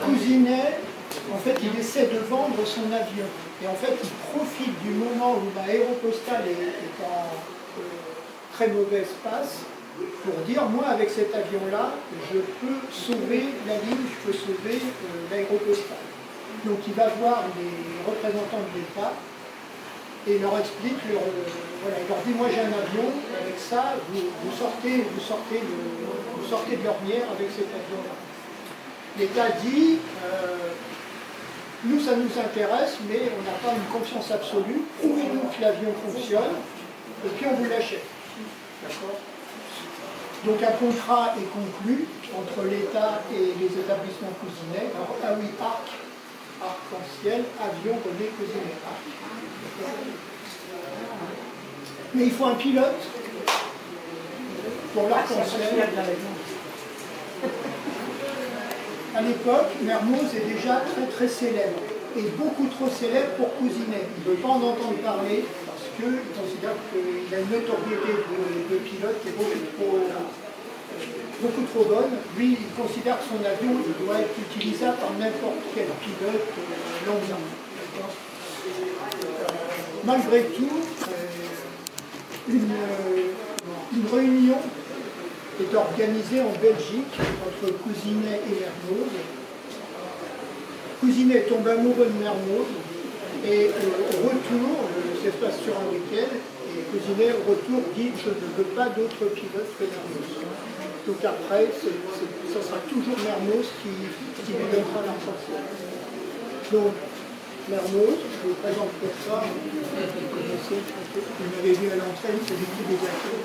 Cousinet, en fait, il essaie de vendre son avion. Et en fait, il profite du moment où l'aéropostale est en très mauvaise passe pour dire, moi, avec cet avion-là, je peux sauver la ligne, je peux sauver l'aéropostale. Donc, il va voir les représentants de l'État et leur explique, voilà, il leur dit, moi, j'ai un avion, avec ça, vous sortez de l'ornière avec cet avion-là. L'État dit, nous ça nous intéresse, mais on n'a pas une confiance absolue, prouvez-nous que l'avion fonctionne, et puis on vous l'achète. D'accord ? Donc un contrat est conclu entre l'État et les établissements Cousinet. Alors, ah oui, arc-en-ciel, avion René Cousinet. Mais il faut un pilote pour l'arc-en-ciel. À l'époque, Mermoz est déjà très célèbre, et beaucoup trop célèbre pour Cousinet. Il ne veut pas en entendre parler, parce qu'il considère qu'il a une notoriété de pilote qui est beaucoup trop bonne. Lui, il considère que son avion doit être utilisable par n'importe quel pilote lambda. Malgré tout, une réunion est organisé en Belgique entre Cousinet et Mermoz. Cousinet tombe amoureux de Mermoz et au retour, ça se passe sur un week-end, et Cousinet au retour dit je ne veux pas d'autres pilotes que Mermoz. Donc après, ce sera toujours Mermoz qui lui donnera l'arc-en-ciel. Donc Mermoz, je vous présente pour ça, vous connaissez, vous m'avez vu à l'entrée, c'est lui qui les a fait.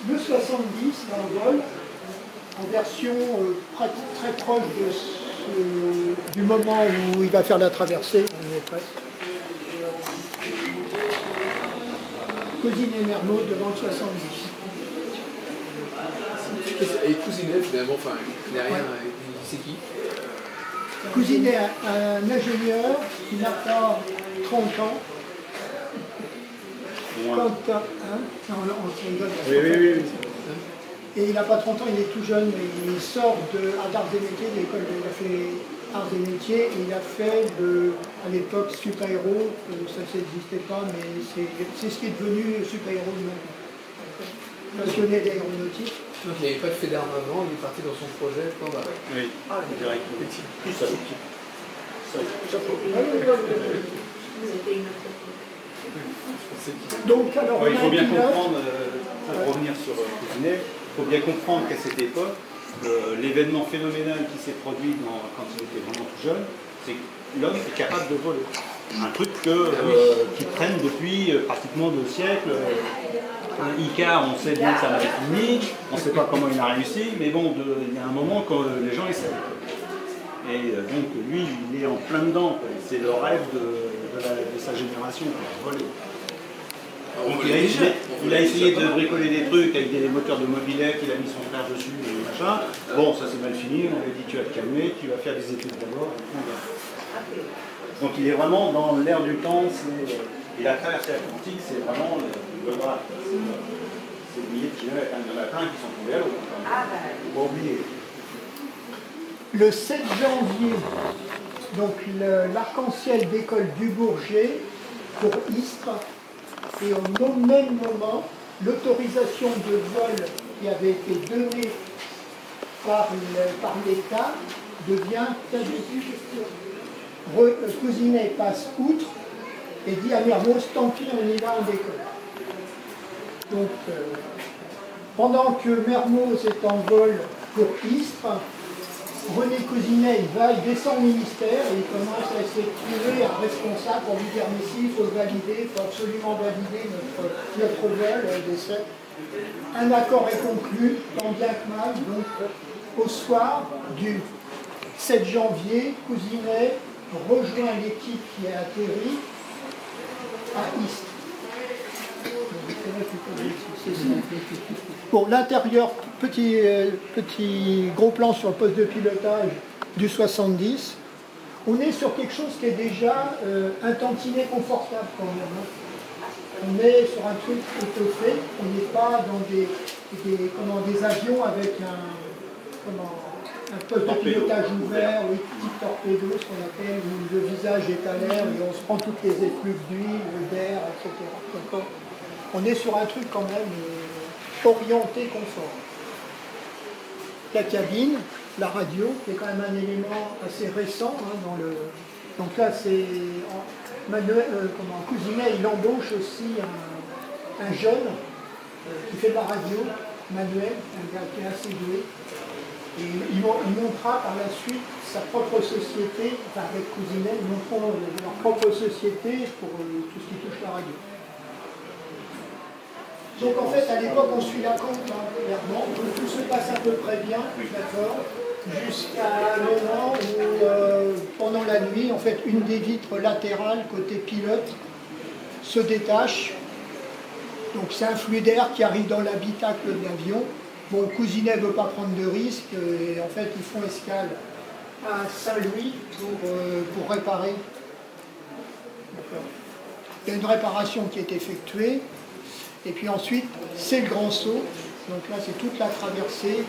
Le 70 d'un vol, en version très proche du moment où il va faire la traversée, on est presque. Cousinet Mermoz devant le 70. Et Cousinet, finalement, enfin, derrière, c'est qui? Cousinet, un ingénieur qui n'a pas 30 ans. Quand, hein, oui. Et il n'a pas 30 ans, il est tout jeune, il sort d'Arts et Métiers, de l'école, il a fait Arts et Métiers, et il a fait à l'époque Super Héros, ça n'existait pas, mais c'est ce qui est devenu Super Héros de maintenant. Passionné d'aéronautique. Donc il n'avait pas fait d'armes avant, il est parti dans son projet. Oui, direct. Plus ça. Donc, alors, il faut bien comprendre, pour revenir sur Cousinet, il faut bien comprendre qu'à cette époque, l'événement phénoménal qui s'est produit quand il était vraiment tout jeune, c'est que l'homme est capable de voler. Un truc qui traîne depuis pratiquement 2 siècles. Un Icar, on sait bien que ça va être fini, on ne sait pas comment il a réussi, mais bon, il y a un moment quand les gens essaient. Et donc lui, il est en plein dedans, c'est le rêve de sa génération, voler. Donc, il a essayé de bricoler des trucs avec des moteurs de mobilette, il a mis son frère dessus, et machin. Bon, ça c'est mal fini, on lui a dit tu vas te calmer, tu vas faire des études d'abord. Donc il est vraiment dans l'air du temps, et la traversée atlantique, c'est vraiment le bras. C'est des milliers de kilomètres, il y en a plein qui sont tombés à l'eau. Il faut pas oublier. Le 7 janvier, donc l'arc-en-ciel décolle du Bourget pour Istres, et au même moment, l'autorisation de vol qui avait été donnée par l'État devient caduque. Cousinet passe outre et dit à Mermoz, tant pis, on y va, on décolle. Donc, pendant que Mermoz est en vol pour Istres, René Cousinet, il descend au ministère et il commence à essayer de trouver un responsable pour lui dire mais si, il faut le valider, il faut absolument valider notre vol d'essai. Un accord est conclu, tant bien que mal, donc au soir du 7 janvier, Cousinet rejoint l'équipe qui a atterri à Istres. Bon, l'intérieur, petit gros plan sur le poste de pilotage du 70. On est sur quelque chose qui est déjà un tantinet confortable quand même. Hein. On est sur un truc étoffé, on n'est pas dans des avions avec un poste de pilotage ouvert, oui, type torpédo, ce qu'on appelle, où le visage est à l'air et on se prend toutes les effluves d'huile, d'air, etc. Donc, on est sur un truc quand même orienté confort. La cabine, la radio, qui est quand même un élément assez récent hein, dans le. Donc là, c'est Cousinet, il embauche aussi un jeune qui fait de la radio, Manuel, un gars qui est assez doué. Et il montera par la suite sa propre société, enfin avec Cousinet, ils montreront leur propre société pour tout ce qui touche la radio. Donc en fait, à l'époque, on suit la compte, hein, clairement, tout se passe à peu près bien, d'accord, jusqu'à un moment où, pendant la nuit, en fait, une des vitres latérales, côté pilote, se détache. Donc c'est un flux d'air qui arrive dans l'habitacle de l'avion. Bon, Cousinet ne veut pas prendre de risques, et en fait, ils font escale à Saint-Louis pour réparer. Il y a une réparation qui est effectuée. Et puis ensuite, c'est le grand saut. Donc là, c'est toute la traversée.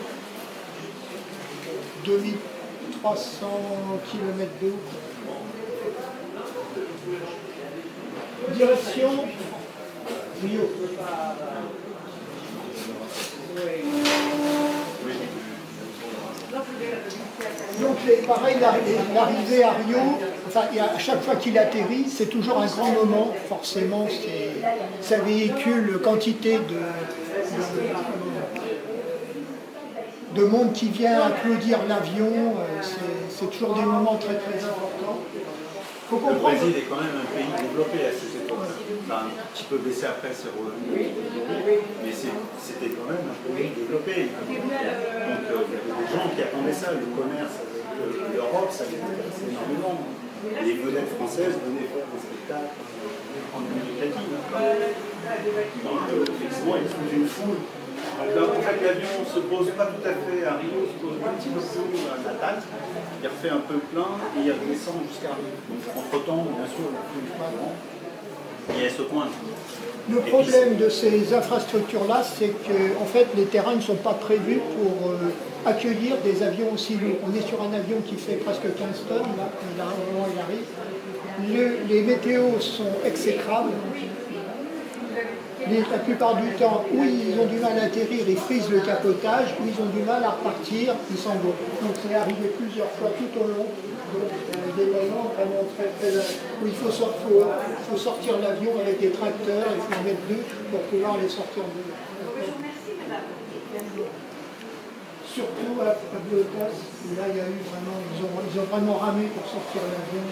2300 km d'eau. Direction Rio. Donc pareil, l'arrivée à Rio, enfin, à chaque fois qu'il atterrit, c'est toujours un grand moment, forcément, ça véhicule quantité de monde qui vient applaudir l'avion, c'est toujours des moments très très importants. Le Brésil est quand même un pays développé à cette époque. Enfin, un petit peu baissé après, c'est revenu. Mais c'était quand même un pays développé. Donc il y avait des gens qui attendaient ça. Le commerce avec l'Europe, ça les intéressait énormément. Les vedettes françaises venaient faire des spectacles en Amérique latine. Donc effectivement, il trouve une foule. Donc là, en fait, l'avion ne se pose pas tout à fait à Rio, il se pose un petit peu plus à Natal. Il refait un peu plein et il redescend jusqu'à Rio. Donc entre-temps, bien sûr, le flux est pas grand. Et elle se pointe. Le problème de ces infrastructures-là, c'est que en fait, les terrains ne sont pas prévus pour accueillir des avions aussi lourds. On est sur un avion qui fait presque 15 tonnes, là, au moment où il arrive. Les météos sont exécrables. La plupart du temps, où ils ont du mal à atterrir, ils frisent le capotage, où ils ont du mal à repartir, ils s'en vont. Donc c'est arrivé plusieurs fois tout au long, des moments vraiment très très... où il faut sortir l'avion avec des tracteurs, il faut en mettre deux pour pouvoir les sortir de là. Surtout à Buenos, où là il y a eu vraiment, ils ont vraiment ramé pour sortir l'avion.